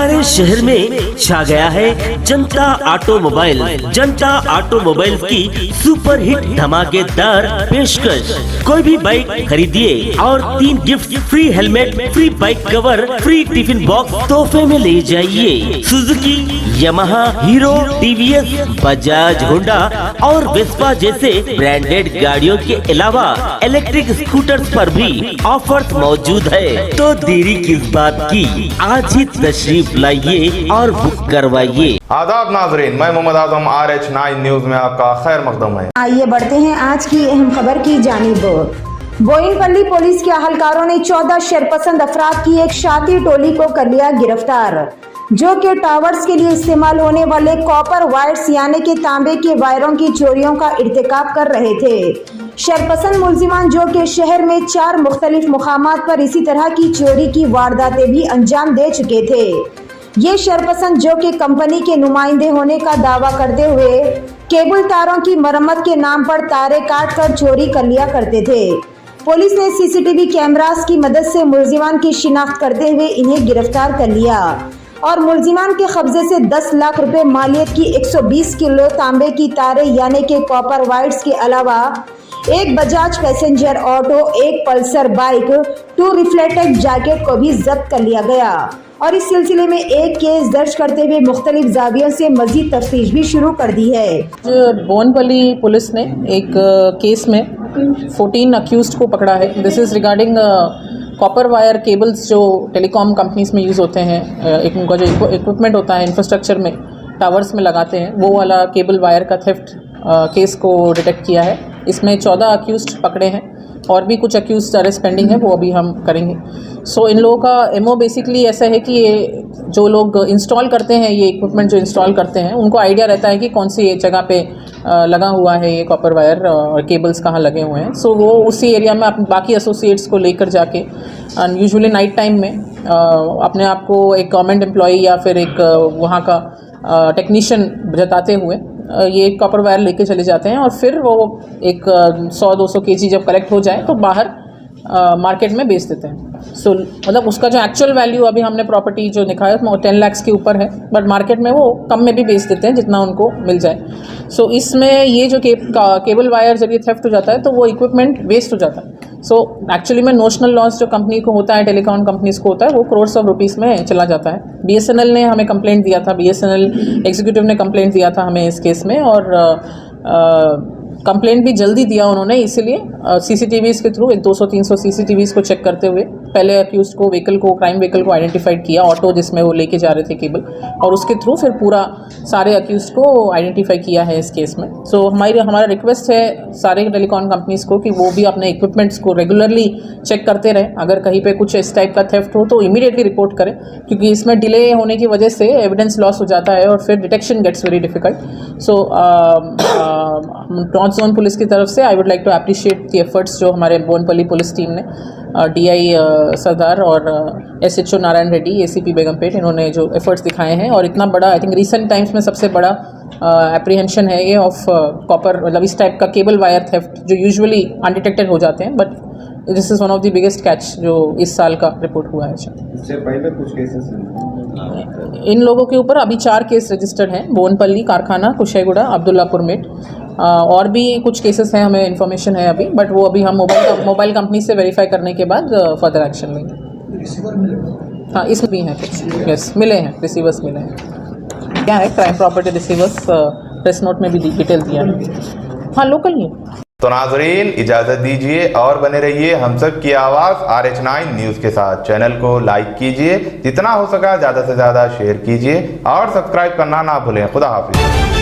सारे शहर में छा गया है जनता ऑटोमोबाइल। जनता ऑटोमोबाइल की सुपर हिट धमाकेदार पेशकश। कोई भी बाइक खरीदिए और 3 gift, free helmet, free bike cover, free tiffin box तोहफे में ले जाइए। Suzuki, Yamaha, hero, TVS, Bajaj, Honda और वेस्पा जैसे ब्रांडेड गाड़ियों के अलावा इलेक्ट्रिक स्कूटर्स पर भी ऑफर्स मौजूद है। तो देरी किस बात की, आज ही तशरीफ लाइए और बुक करवाइए। आदाब नाजरीन, मैं मोहम्मद आजम RH9 न्यूज में आपका खैर मकदम है। आइए बढ़ते हैं आज की अहम खबर की जानिब। बोयनपल्ली पुलिस के अहलकारों ने 14 शरपसंद अफराद की एक शातिर टोली को कर लिया गिरफ्तार, जो कि टावर्स के लिए इस्तेमाल होने वाले कॉपर वायर्स यानी कि तांबे के वायरों की चोरियों का इर्तिकाब कर रहे थे। शरपसंद मुलजिमान जो कि शहर में 4 मुख्तलिफ मुकामात पर इसी तरह की चोरी की वारदातें भी अंजाम दे चुके थे। ये शरपसंद जो कि कंपनी के नुमाइंदे होने का दावा करते हुए केबल तारों की मरम्मत के नाम पर तारे काट कर चोरी कर लिया करते थे। पुलिस ने CCTV कैमरास की मदद से मुलजिमान की शिनाख्त करते हुए इन्हें गिरफ्तार कर लिया और मुलजिमान के कब्जे से 10 लाख रुपए मालियत की 120 किलो तांबे की तारे यानी कि कॉपर वायर्स के अलावा एक बजाज पैसेंजर ऑटो, एक पल्सर बाइक, 2 रिफ्लेक्टेड जैकेट को भी जब्त कर लिया गया और इस सिलसिले में एक केस दर्ज करते हुए मुख्तलिफ जावियों से मजीद तफ्तीश भी शुरू कर दी है। बोयनपल्ली पुलिस ने एक केस में 14 अक्यूज्ड को पकड़ा है। This is regarding copper wire cables जो टेलीकॉम कंपनीज में यूज़ होते हैं। एक उनका जो इक्विपमेंट होता है इंफ्रास्ट्रक्चर में, टावर्स में लगाते हैं, वो वाला केबल वायर का थेफ्ट केस को डिटेक्ट किया है। इसमें 14 अक्यूज्ड पकड़े हैं और भी कुछ अक्यूज्ड अरेस्ट पेंडिंग है, वो अभी हम करेंगे। सो इन लोगों का एमओ बेसिकली ऐसा है कि ये जो लोग इंस्टॉल करते हैं, ये इक्विपमेंट जो इंस्टॉल करते हैं, उनको आइडिया रहता है कि कौन सी जगह पे लगा हुआ है ये कॉपर वायर और केबल्स कहाँ लगे हुए हैं। सो वो उसी एरिया में अपने बाकी एसोसिएट्स को लेकर जाके यूजुअली नाइट टाइम में अपने आप को एक गवर्नमेंट एम्प्लॉई या फिर एक वहाँ का टेक्नीशियन जताते हुए ये कॉपर वायर लेके चले जाते हैं और फिर वो एक 100-200 kg जब कलेक्ट हो जाए तो बाहर मार्केट में बेच देते हैं। सो मतलब उसका जो एक्चुअल वैल्यू अभी हमने प्रॉपर्टी जो दिखाया वो 10 लाख के ऊपर है, बट मार्केट में वो कम में भी बेच देते हैं जितना उनको मिल जाए। सो इसमें ये जो केबल वायर जब ये थेफ्ट हो जाता है तो वो इक्विपमेंट वेस्ट हो जाता है। सो एक्चुअली में नोशनल लॉस जो कंपनी को होता है, टेलीकॉम कंपनीज को होता है, वो crores of rupees में चला जाता है। BSNL ने हमें कंप्लेंट दिया था, BSNL एग्जीक्यूटिव ने कंप्लेंट दिया था हमें इस केस में और कंप्लेंट भी जल्दी दिया उन्होंने, इसीलिए CCTVs के थ्रू 200-300 CCTVs को चेक करते हुए पहले अक्यूज को क्राइम व्हीकल को आइडेंटिफाइड किया, ऑटो जिसमें वो लेके जा रहे थे केबल, और उसके थ्रू फिर पूरा सारे अक्यूज को आइडेंटिफाई किया है इस केस में। सो हमारा रिक्वेस्ट है सारे टेलीकॉम कंपनीज को कि वो भी अपने इक्विपमेंट्स को रेगुलरली चेक करते रहें। अगर कहीं पे कुछ इस टाइप का थेफ्ट हो तो इमीडिएटली रिपोर्ट करें, क्योंकि इसमें डिले होने की वजह से एविडेंस लॉस हो जाता है और फिर detection gets very difficult. So north zone police की तरफ से I would like to appreciate the efforts जो हमारे बोयनपल्ली पुलिस टीम ने, DI सरदार और SHO नारायण रेड्डी, ACP बेगमपेट, इन्होंने जो एफर्ट्स दिखाए हैं। और इतना बड़ा, आई थिंक रिसेंट टाइम्स में सबसे बड़ा एप्रीहेंशन है ये ऑफ कॉपर, मतलब इस टाइप का केबल वायर थेफ्ट जो यूजुअली अनडिटेक्टेड हो जाते हैं, but this is one of the biggest catch जो इस साल का रिपोर्ट हुआ है। इससे पहले कुछ केसेस इन लोगों के ऊपर अभी 4 केस रजिस्टर्ड हैं, बोयनपल्ली, कारखाना, कुशेगुड़ा, अब्दुल्लापुर मेट, और भी कुछ केसेस हैं, हमें इन्फॉर्मेशन है अभी, बट वो अभी हम मोबाइल कंपनी से वेरीफाई करने के बाद फर्दर एक्शन लेंगे। हाँ, इसमें भी हैं कुछ, यस, मिले हैं, रिसीवर्स मिले हैं। क्या है crime property receivers, press note में भी डिटेल दिया है। हाँ, लोकल ही है। तो नाजरीन, इजाजत दीजिए और बने रहिए हम सब की आवाज़ RH9 न्यूज़ के साथ। चैनल को लाइक कीजिए, जितना हो सका ज़्यादा से ज़्यादा शेयर कीजिए और सब्सक्राइब करना ना भूलें। खुदा हाफिज़।